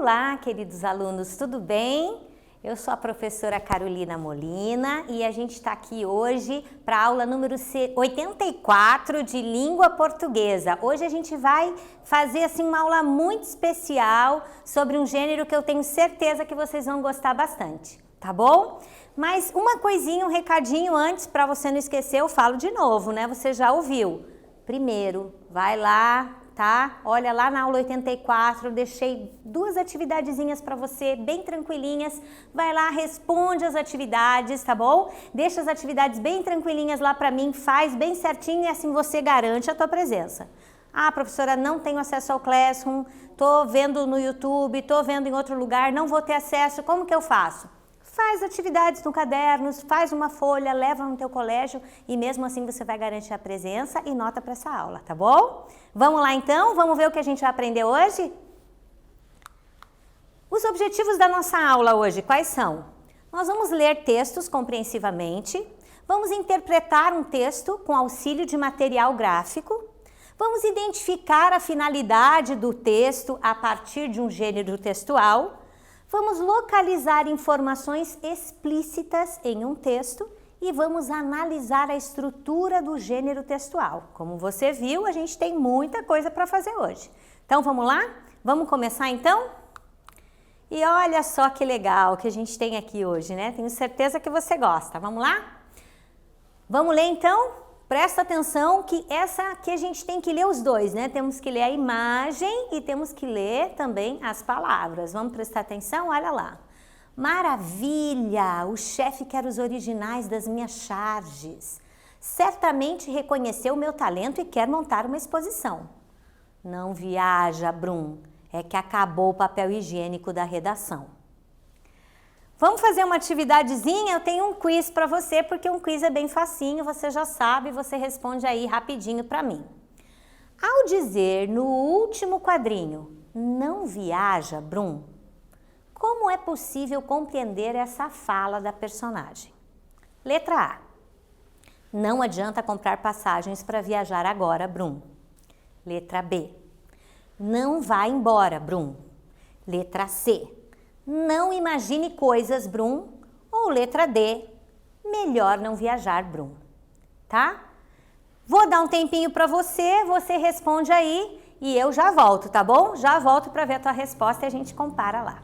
Olá, queridos alunos, tudo bem? Eu sou a professora Carolina Molina e a gente está aqui hoje para a aula número 84 de língua portuguesa. Hoje a gente vai fazer assim uma aula muito especial sobre um gênero que eu tenho certeza que vocês vão gostar bastante, tá bom? Mas uma coisinha, um recadinho antes para você não esquecer, eu falo de novo, né? Você já ouviu? Primeiro, vai lá, tá? Olha lá na aula 84, eu deixei duas atividadezinhas para você, bem tranquilinhas. Vai lá, responde as atividades, tá bom? Deixa as atividades bem tranquilinhas lá para mim, faz bem certinho e assim você garante a tua presença. Ah, professora, não tenho acesso ao Classroom, tô vendo no YouTube, tô vendo em outro lugar, não vou ter acesso, como que eu faço? Faz atividades no caderno, faz uma folha, leva no teu colégio e mesmo assim você vai garantir a presença e nota para essa aula, tá bom? Vamos lá então? Vamos ver o que a gente vai aprender hoje? Os objetivos da nossa aula hoje, quais são? Nós vamos ler textos compreensivamente, vamos interpretar um texto com auxílio de material gráfico, vamos identificar a finalidade do texto a partir de um gênero textual, vamos localizar informações explícitas em um texto e vamos analisar a estrutura do gênero textual. Como você viu, a gente tem muita coisa para fazer hoje. Então, vamos lá? Vamos começar então? E olha só que legal que a gente tem aqui hoje, né? Tenho certeza que você gosta. Vamos lá? Vamos ler então? Presta atenção que essa aqui a gente tem que ler os dois, né? Temos que ler a imagem e temos que ler também as palavras. Vamos prestar atenção? Olha lá. Maravilha! O chefe quer os originais das minhas charges. Certamente reconheceu o meu talento e quer montar uma exposição. Não viaja, Brum. É que acabou o papel higiênico da redação. Vamos fazer uma atividadezinha? Eu tenho um quiz para você, porque um quiz é bem facinho, você já sabe, você responde aí rapidinho para mim. Ao dizer no último quadrinho, não viaja, Brum, como é possível compreender essa fala da personagem? Letra A. Não adianta comprar passagens para viajar agora, Brum. Letra B. Não vá embora, Brum. Letra C. Não imagine coisas, Brum. Ou letra D, melhor não viajar, Brum. Tá? Vou dar um tempinho para você, você responde aí e eu já volto, tá bom? Já volto para ver a tua resposta e a gente compara lá.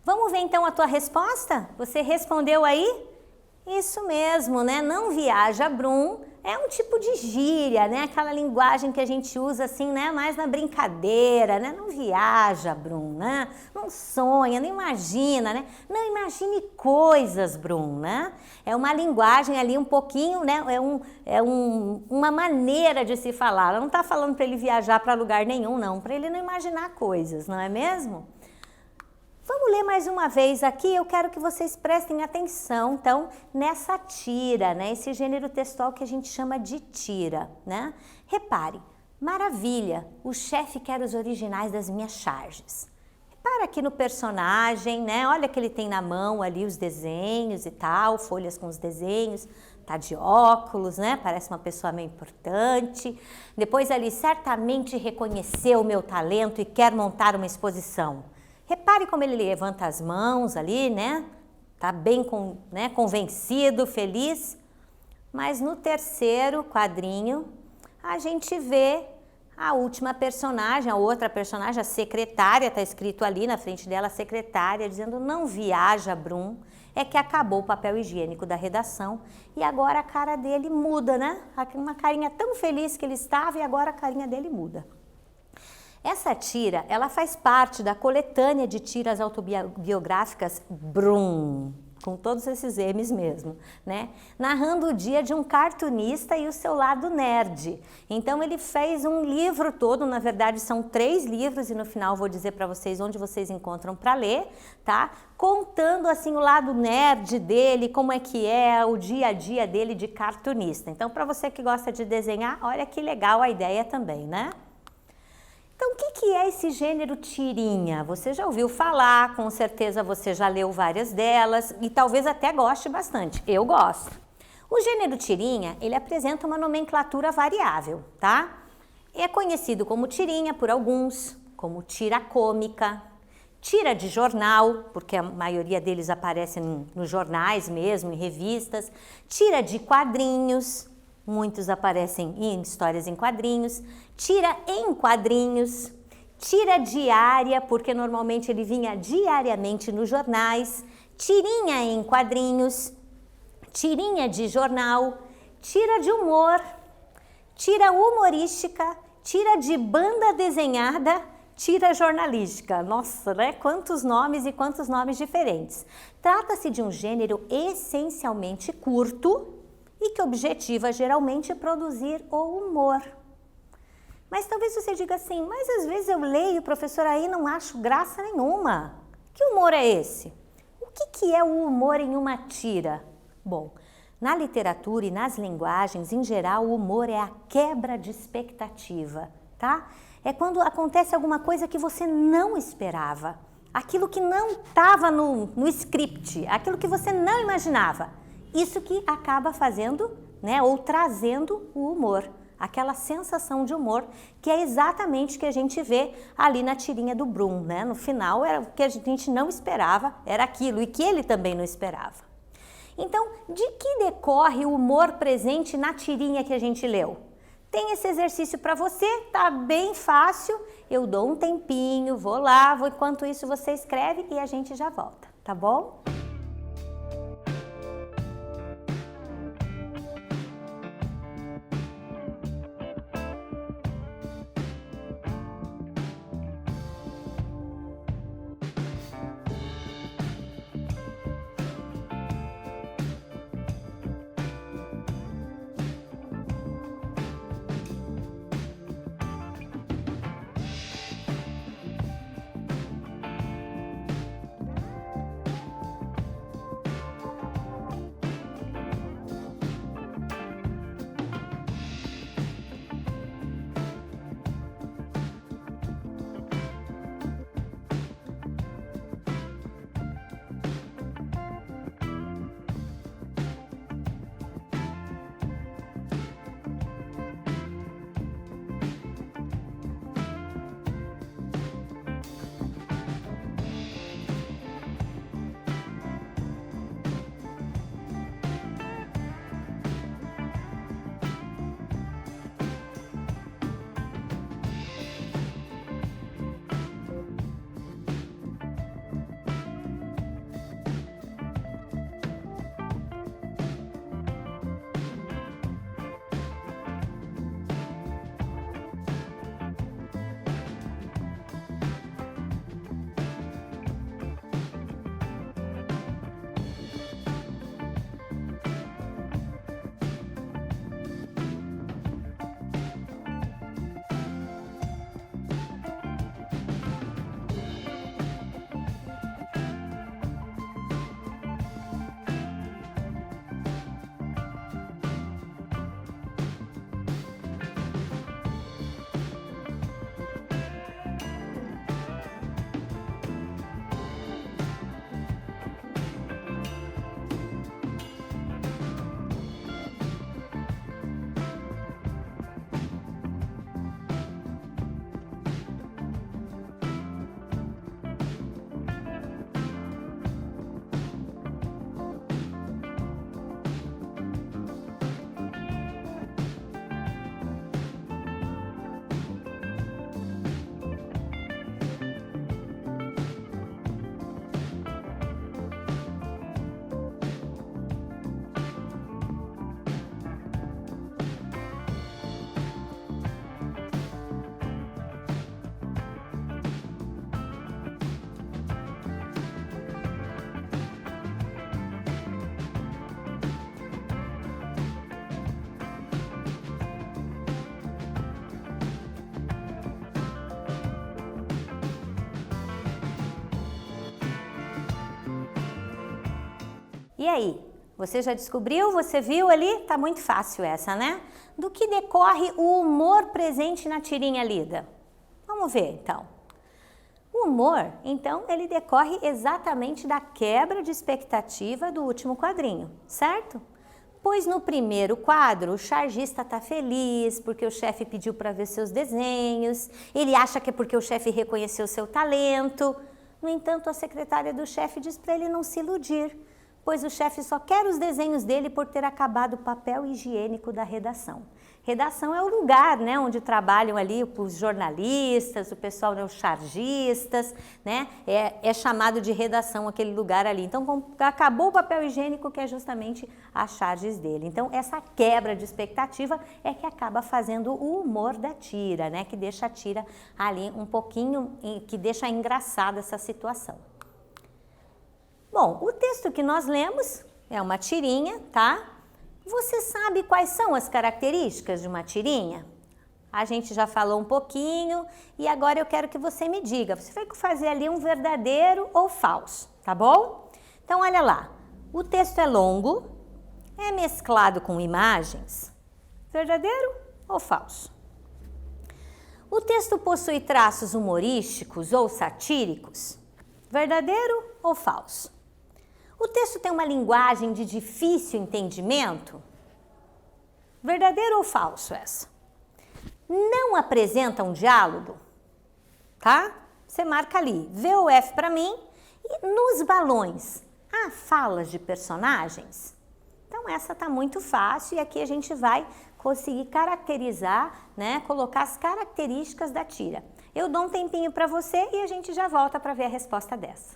Vamos ver então a tua resposta? Você respondeu aí? Isso mesmo, né? Não viaja, Brum, é um tipo de gíria, né? Aquela linguagem que a gente usa assim, né? Mais na brincadeira, né? Não viaja, Brum, né? Não sonha, não imagina, né? Não imagine coisas, Brum, né? É uma linguagem ali um pouquinho, né? Uma maneira de se falar. Ela não está falando para ele viajar para lugar nenhum, não. Para ele não imaginar coisas, não é mesmo? Vamos ler mais uma vez aqui, eu quero que vocês prestem atenção, então, nessa tira, né? Esse gênero textual que a gente chama de tira, né? Repare, maravilha, o chefe quer os originais das minhas charges. Repara aqui no personagem, né? Olha que ele tem na mão ali os desenhos e tal, folhas com os desenhos, tá de óculos, né? Parece uma pessoa meio importante. Depois ali, certamente reconheceu o meu talento e quer montar uma exposição. Repare como ele levanta as mãos ali, né? Tá bem convencido, feliz. Mas no terceiro quadrinho, a gente vê A última personagem, a outra personagem, a secretária, está escrito ali na frente dela, a secretária, dizendo: não viaja, Brum, é que acabou o papel higiênico da redação e agora a cara dele muda, né? Uma carinha tão feliz que ele estava e agora a carinha dele muda. Essa tira, ela faz parte da coletânea de tiras autobiográficas Brum, com todos esses M's mesmo, né? Narrando o dia de um cartunista e o seu lado nerd. Então ele fez um livro todo, na verdade são 3 livros e no final vou dizer para vocês onde vocês encontram para ler, tá? Contando assim o lado nerd dele, como é que é o dia a dia dele de cartunista. Então para você que gosta de desenhar, olha que legal a ideia também, né? Então, o que é esse gênero tirinha? Você já ouviu falar, com certeza você já leu várias delas e talvez até goste bastante. Eu gosto. O gênero tirinha, ele apresenta uma nomenclatura variável, tá? É conhecido como tirinha por alguns, como tira cômica, tira de jornal, porque a maioria deles aparecem nos jornais mesmo, em revistas, tira de quadrinhos, muitos aparecem em histórias em quadrinhos, tira em quadrinhos, tira diária, porque normalmente ele vinha diariamente nos jornais, tirinha em quadrinhos, tirinha de jornal, tira de humor, tira humorística, tira de banda desenhada, tira jornalística. Nossa, né? Quantos nomes e quantos nomes diferentes. Trata-se de um gênero essencialmente curto e que objetiva geralmente produzir o humor. Mas talvez você diga assim, mas às vezes eu leio, professor, aí não acho graça nenhuma. Que humor é esse? O que é o humor em uma tira? Bom, na literatura e nas linguagens, em geral, o humor é a quebra de expectativa, tá? É quando acontece alguma coisa que você não esperava, aquilo que não estava no script, aquilo que você não imaginava. Isso que acaba fazendo, né, ou trazendo o humor, aquela sensação de humor, que é exatamente o que a gente vê ali na tirinha do Brum, né? No final, era o que a gente não esperava, era aquilo, e que ele também não esperava. Então, de que decorre o humor presente na tirinha que a gente leu? Tem esse exercício para você, tá bem fácil, eu dou um tempinho, vou lá, enquanto isso você escreve e a gente já volta, tá bom? E aí? Você já descobriu? Você viu ali? Tá muito fácil essa, né? Do que decorre o humor presente na tirinha lida? Vamos ver, então. O humor, então, ele decorre exatamente da quebra de expectativa do último quadrinho, certo? Pois no primeiro quadro, o chargista tá feliz porque o chefe pediu para ver seus desenhos, ele acha que é porque o chefe reconheceu seu talento. No entanto, a secretária do chefe diz para ele não se iludir, pois o chefe só quer os desenhos dele por ter acabado o papel higiênico da redação. Redação é o lugar, né, onde trabalham ali os jornalistas, o pessoal, né, os chargistas, né, é chamado de redação aquele lugar ali. Então, acabou o papel higiênico, que é justamente as charges dele. Então, essa quebra de expectativa é que acaba fazendo o humor da tira, né, que deixa a tira ali um pouquinho, que deixa engraçada essa situação. Bom, o texto que nós lemos é uma tirinha, tá? Você sabe quais são as características de uma tirinha? A gente já falou um pouquinho e agora eu quero que você me diga. Você vai fazer ali um verdadeiro ou falso, tá bom? Então, olha lá. O texto é longo, é mesclado com imagens. Verdadeiro ou falso? O texto possui traços humorísticos ou satíricos. Verdadeiro ou falso? O texto tem uma linguagem de difícil entendimento? Verdadeiro ou falso essa? Não apresenta um diálogo? Tá? Você marca ali, V ou F para mim. E nos balões, há falas de personagens? Então essa tá muito fácil e aqui a gente vai conseguir caracterizar, né, colocar as características da tira. Eu dou um tempinho para você e a gente já volta para ver a resposta dessa.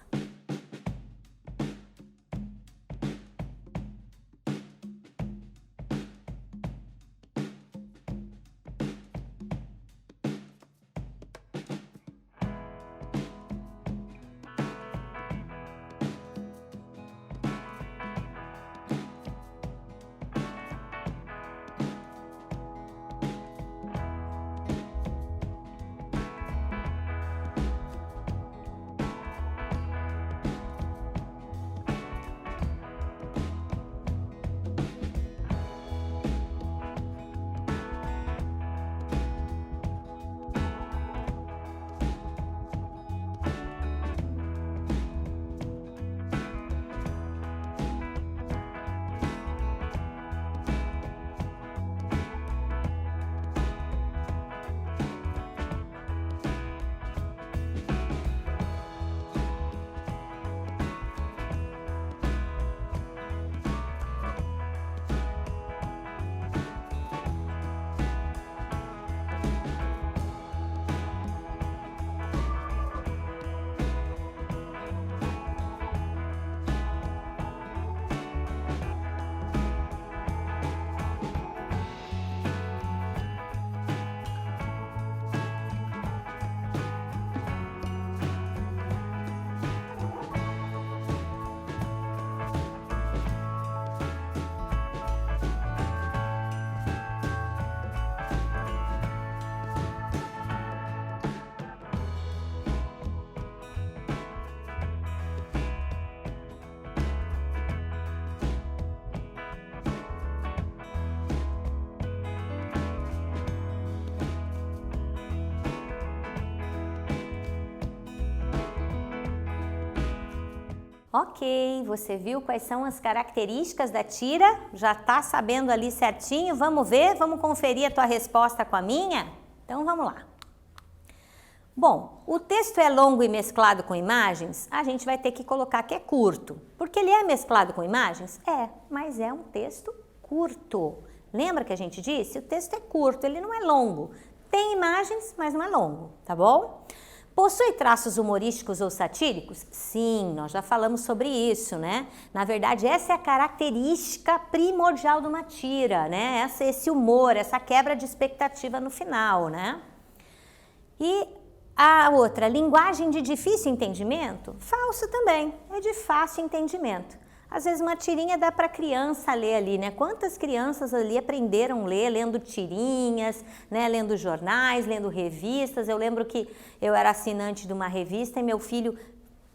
Ok, você viu quais são as características da tira? Já tá sabendo ali certinho? Vamos ver? Vamos conferir a tua resposta com a minha? Então vamos lá. Bom, o texto é longo e mesclado com imagens, a gente vai ter que colocar que é curto. Porque ele é mesclado com imagens? É, mas é um texto curto. Lembra que a gente disse? O texto é curto, ele não é longo. Tem imagens, mas não é longo, tá bom? Possui traços humorísticos ou satíricos? Sim, nós já falamos sobre isso, né? Na verdade, essa é a característica primordial de uma tira, né? Esse humor, essa quebra de expectativa no final, né? E a outra, linguagem de difícil entendimento? Falso também, é de fácil entendimento. Às vezes uma tirinha dá para criança ler ali, né? Quantas crianças ali aprenderam a ler, lendo tirinhas, né? Lendo jornais, lendo revistas. Eu lembro que eu era assinante de uma revista e meu filho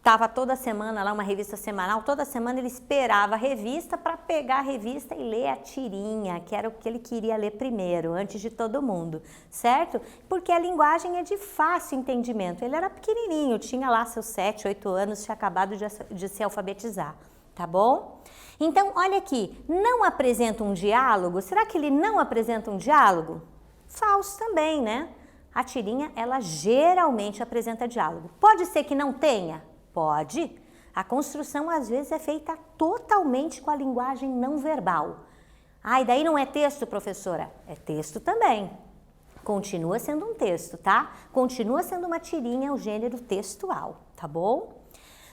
Tava toda semana lá, uma revista semanal, toda semana ele esperava a revista para pegar a revista e ler a tirinha, que era o que ele queria ler primeiro, antes de todo mundo, certo? Porque a linguagem é de fácil entendimento. Ele era pequenininho, tinha lá seus 7, 8 anos, tinha acabado de se alfabetizar, tá bom? Então, olha aqui, não apresenta um diálogo? Será que ele não apresenta um diálogo? Falso também, né? A tirinha, ela geralmente apresenta diálogo. Pode ser que não tenha? Pode. A construção, às vezes, é feita totalmente com a linguagem não verbal. Ah, e daí não é texto, professora? É texto também. Continua sendo um texto, tá? Continua sendo uma tirinha, o gênero textual, tá bom?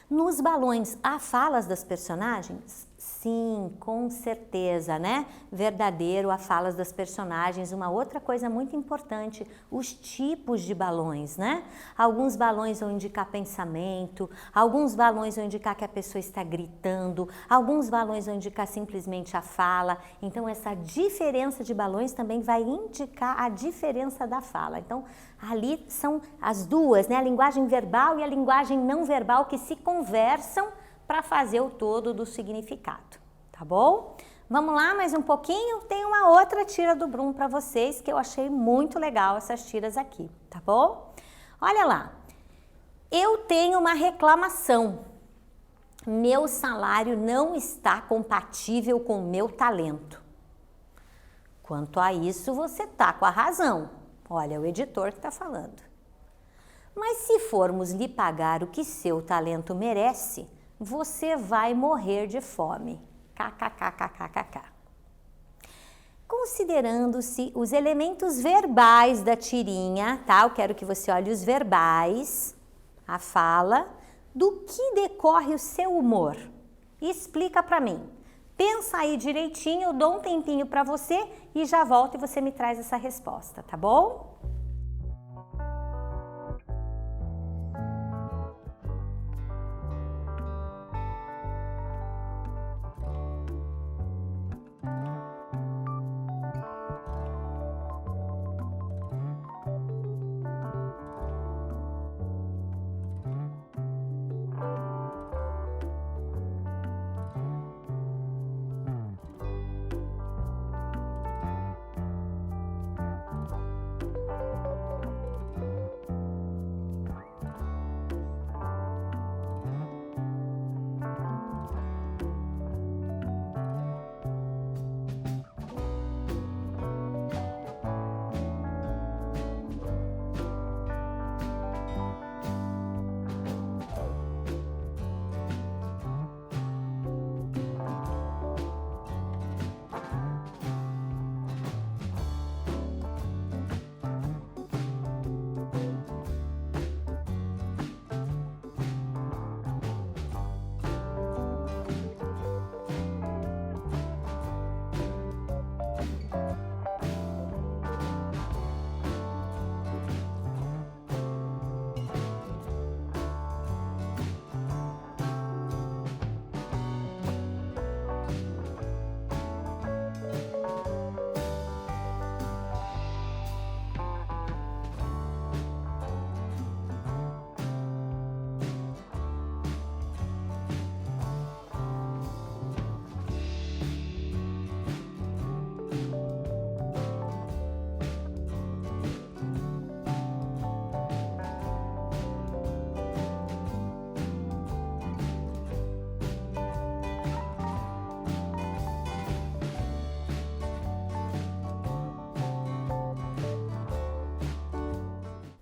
Nos balões, há falas das personagens? Sim, com certeza, né? Verdadeiro, há falas das personagens. Uma outra coisa muito importante, os tipos de balões, né? Alguns balões vão indicar pensamento, alguns balões vão indicar que a pessoa está gritando, alguns balões vão indicar simplesmente a fala. Então, essa diferença de balões também vai indicar a diferença da fala. Então, ali são as duas, né? A linguagem verbal e a linguagem não verbal que se conversam para fazer o todo do significado, tá bom? Vamos lá, mais um pouquinho? Tem uma outra tira do Brum para vocês que eu achei muito legal essas tiras aqui, tá bom? Olha lá, eu tenho uma reclamação. Meu salário não está compatível com o meu talento. Quanto a isso, você tá com a razão. Olha, é o editor que está falando. Mas se formos lhe pagar o que seu talento merece, você vai morrer de fome. KKKKKK. Considerando-se os elementos verbais da tirinha, tá? Eu quero que você olhe os verbais, a fala, do que decorre o seu humor. E explica para mim. Pensa aí direitinho, eu dou um tempinho para você e já volto e você me traz essa resposta, tá bom?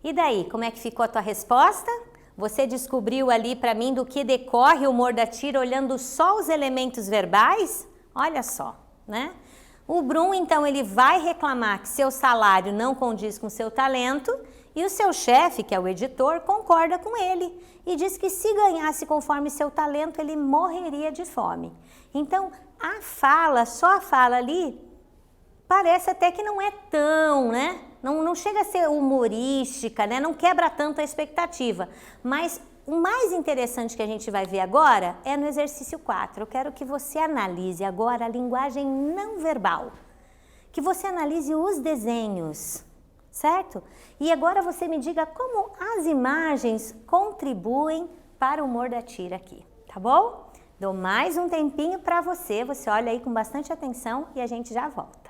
E daí, como é que ficou a tua resposta? Você descobriu ali para mim do que decorre o humor da tira olhando só os elementos verbais? Olha só, né? O Brum, então, ele vai reclamar que seu salário não condiz com seu talento e o seu chefe, que é o editor, concorda com ele e diz que se ganhasse conforme seu talento, ele morreria de fome. Então, a fala, só a fala ali, parece até que não é tão, né? Não chega a ser humorística, né? Não quebra tanto a expectativa. Mas o mais interessante que a gente vai ver agora é no exercício 4. Eu quero que você analise agora a linguagem não verbal. Que você analise os desenhos, certo? E agora você me diga como as imagens contribuem para o humor da tira aqui, tá bom? Dou mais um tempinho para você olha aí com bastante atenção e a gente já volta.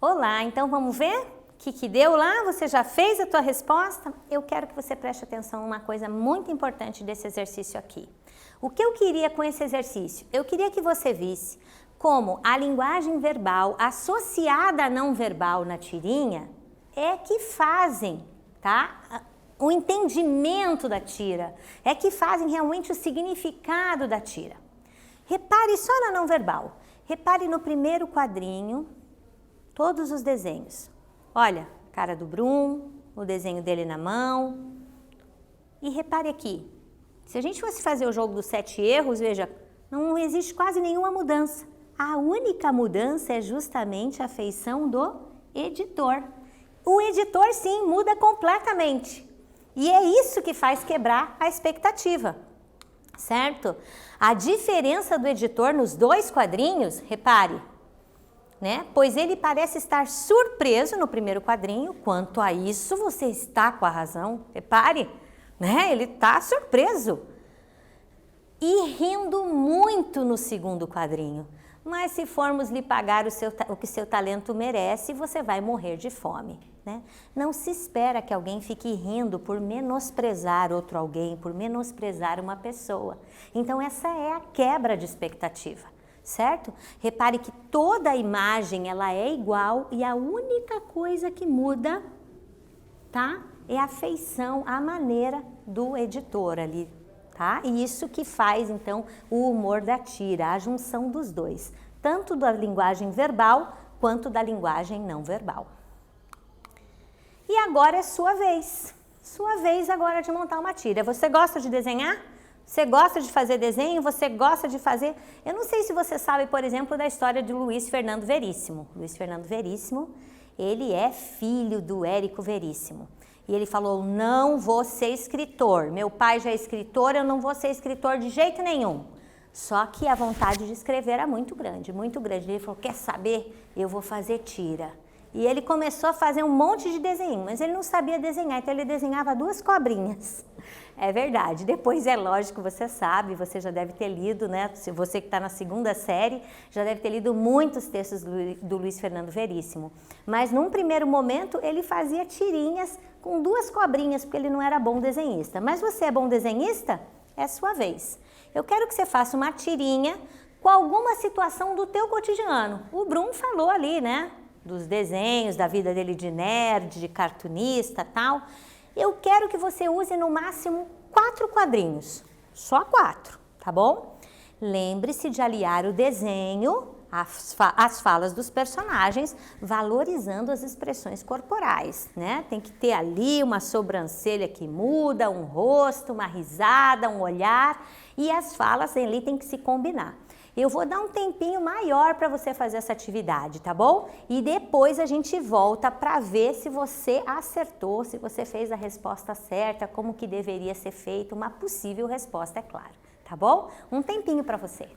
Olá, então vamos ver o que deu lá? Você já fez a tua resposta? Eu quero que você preste atenção em uma coisa muito importante desse exercício aqui. O que eu queria com esse exercício? Eu queria que você visse como a linguagem verbal associada à não verbal na tirinha é que fazem, tá? O entendimento da tira, é que fazem realmente o significado da tira. Repare só na não verbal. Repare no primeiro quadrinho, todos os desenhos. Olha, cara do Brum, o desenho dele na mão. E repare aqui, se a gente fosse fazer o jogo dos 7 erros, veja, não existe quase nenhuma mudança. A única mudança é justamente a feição do editor. O editor, sim, muda completamente. E é isso que faz quebrar a expectativa, certo? A diferença do editor nos 2 quadrinhos, repare, né? Pois ele parece estar surpreso no primeiro quadrinho. Quanto a isso, você está com a razão. Repare, né? Ele está surpreso. E rindo muito no segundo quadrinho. Mas se formos lhe pagar o que seu talento merece, você vai morrer de fome, né? Não se espera que alguém fique rindo por menosprezar outro alguém, por menosprezar uma pessoa. Então essa é a quebra de expectativa. Certo? Repare que toda a imagem ela é igual e a única coisa que muda, tá? É a feição, a maneira do editor ali, tá? E isso que faz então o humor da tira, a junção dos dois, tanto da linguagem verbal quanto da linguagem não verbal. E agora é sua vez agora de montar uma tira. Você gosta de desenhar? Você gosta de fazer desenho? Você gosta de fazer... Eu não sei se você sabe, por exemplo, da história de Luiz Fernando Veríssimo. Luiz Fernando Veríssimo, ele é filho do Érico Veríssimo. E ele falou, não vou ser escritor. Meu pai já é escritor, eu não vou ser escritor de jeito nenhum. Só que a vontade de escrever era muito grande, muito grande. Ele falou, quer saber? Eu vou fazer tira. E ele começou a fazer um monte de desenho, mas ele não sabia desenhar, então ele desenhava 2 cobrinhas. É verdade. Depois, é lógico, você sabe, você já deve ter lido, né? Se você que está na 2ª série, já deve ter lido muitos textos do Luiz Fernando Veríssimo. Mas num primeiro momento, ele fazia tirinhas com 2 cobrinhas, porque ele não era bom desenhista. Mas você é bom desenhista? É sua vez. Eu quero que você faça uma tirinha com alguma situação do teu cotidiano. O Brum falou ali, né? Dos desenhos, da vida dele de nerd, de cartunista, tal. Eu quero que você use no máximo 4 quadrinhos, só 4, tá bom? Lembre-se de aliar o desenho às falas dos personagens, valorizando as expressões corporais, né? Tem que ter ali uma sobrancelha que muda, um rosto, uma risada, um olhar, e as falas ali tem que se combinar. Eu vou dar um tempinho maior para você fazer essa atividade, tá bom? E depois a gente volta para ver se você acertou, se você fez a resposta certa, como que deveria ser feita, uma possível resposta, é claro, tá bom? Um tempinho para você.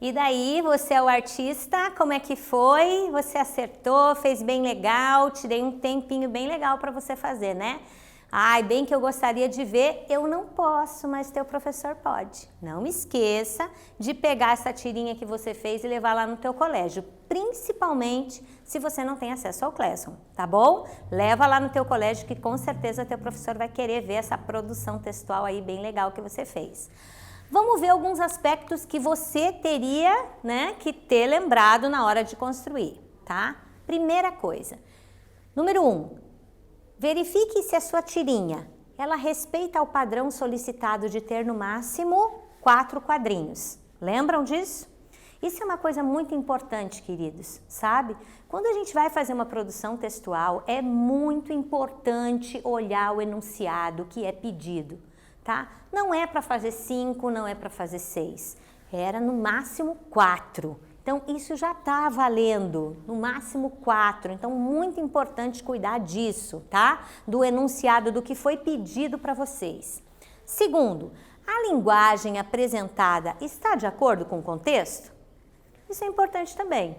E daí, você é o artista, como é que foi? Você acertou, fez bem legal, te dei um tempinho bem legal para você fazer, né? Ai, bem que eu gostaria de ver, eu não posso, mas teu professor pode. Não esqueça de pegar essa tirinha que você fez e levar lá no teu colégio, principalmente se você não tem acesso ao Classroom, tá bom? Leva lá no teu colégio que com certeza teu professor vai querer ver essa produção textual aí bem legal que você fez. Vamos ver alguns aspectos que você teria, né, que ter lembrado na hora de construir, tá? Primeira coisa, número 1, verifique se a sua tirinha, ela respeita o padrão solicitado de ter no máximo 4 quadrinhos. Lembram disso? Isso é uma coisa muito importante, queridos, sabe? Quando a gente vai fazer uma produção textual, é muito importante olhar o enunciado que é pedido. Tá? Não é para fazer 5, não é para fazer 6, era no máximo 4. Então, isso já está valendo, no máximo 4. Então, muito importante cuidar disso, tá? Do enunciado, do que foi pedido para vocês. Segundo, a linguagem apresentada está de acordo com o contexto? Isso é importante também.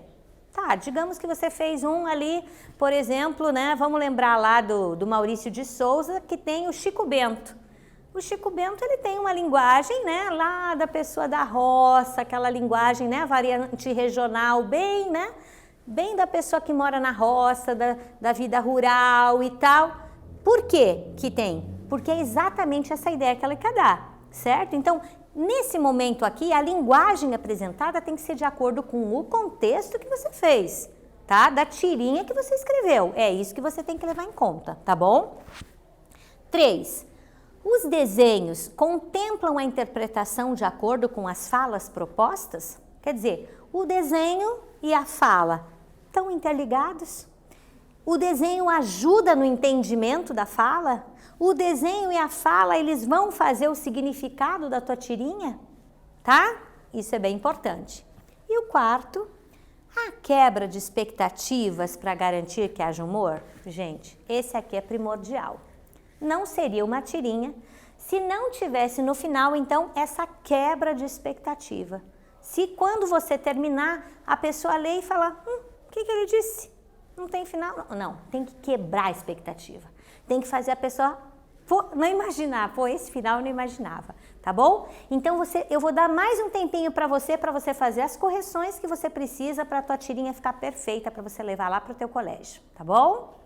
Tá, digamos que você fez um ali, por exemplo, né? Vamos lembrar lá do Maurício de Souza, que tem o Chico Bento. O Chico Bento, ele tem uma linguagem, né, lá da pessoa da roça, aquela linguagem, né, variante regional, bem, né, bem da pessoa que mora na roça, da vida rural e tal. Por que que tem? Porque é exatamente essa ideia que ela quer dar, certo? Então, nesse momento aqui, a linguagem apresentada tem que ser de acordo com o contexto que você fez, tá? Da tirinha que você escreveu. É isso que você tem que levar em conta, tá bom? 3. Os desenhos contemplam a interpretação de acordo com as falas propostas? Quer dizer, o desenho e a fala estão interligados? O desenho ajuda no entendimento da fala? O desenho e a fala, eles vão fazer o significado da tua tirinha? Tá? Isso é bem importante. E o quarto, a quebra de expectativas para garantir que haja humor? Gente, esse aqui é primordial. Não seria uma tirinha se não tivesse no final, então, essa quebra de expectativa. Se quando você terminar, a pessoa lê e fala, o que ele disse? Não tem final? Não, tem que quebrar a expectativa. Tem que fazer a pessoa não imaginar, esse final eu não imaginava, tá bom? Então, eu vou dar mais um tempinho para você fazer as correções que você precisa para a tua tirinha ficar perfeita, para você levar lá para o teu colégio, tá bom?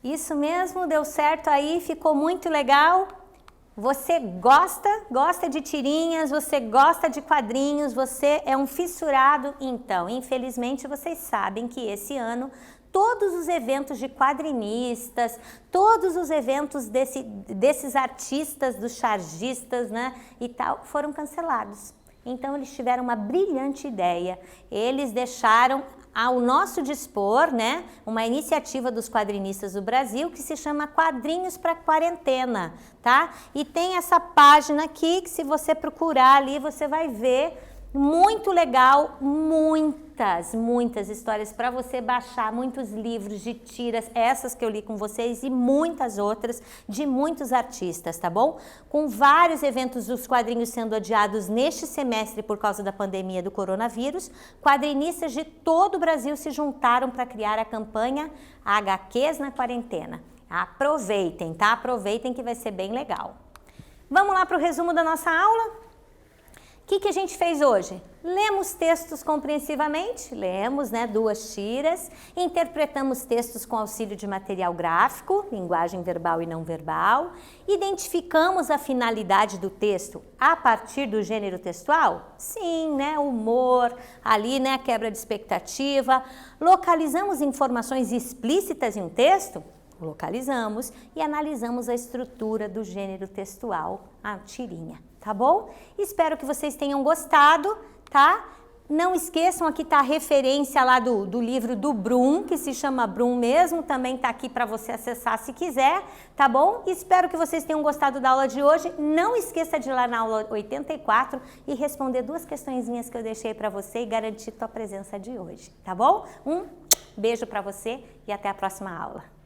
Isso mesmo, deu certo aí, ficou muito legal. Você gosta de tirinhas, você gosta de quadrinhos, você é um fissurado. Então, infelizmente, vocês sabem que esse ano todos os eventos de quadrinistas, todos os eventos desses artistas, dos chargistas, né, e tal, foram cancelados. Então, eles tiveram uma brilhante ideia. Eles deixaram ao nosso dispor, né, uma iniciativa dos quadrinistas do Brasil que se chama Quadrinhos para Quarentena, tá? E tem essa página aqui que, se você procurar ali, você vai ver. Muito legal, muitas histórias para você baixar, muitos livros de tiras, essas que eu li com vocês e muitas outras de muitos artistas, tá bom? Com vários eventos dos quadrinhos sendo adiados neste semestre por causa da pandemia do coronavírus, quadrinistas de todo o Brasil se juntaram para criar a campanha HQs na Quarentena. Aproveitem, tá? Aproveitem que vai ser bem legal. Vamos lá para o resumo da nossa aula? O que a gente fez hoje? Lemos textos compreensivamente, lemos, né, 2 tiras, interpretamos textos com auxílio de material gráfico, linguagem verbal e não verbal, identificamos a finalidade do texto a partir do gênero textual? Sim, né, humor, ali, né, quebra de expectativa. Localizamos informações explícitas em um texto? Localizamos e analisamos a estrutura do gênero textual, a tirinha, tá bom? Espero que vocês tenham gostado, tá? Não esqueçam, aqui tá a referência lá do livro do Brum, que se chama Brum mesmo, também tá aqui para você acessar se quiser, tá bom? Espero que vocês tenham gostado da aula de hoje. Não esqueça de ir lá na aula 84 e responder 2 questõezinhas que eu deixei para você e garantir tua presença de hoje, tá bom? Um beijo para você e até a próxima aula.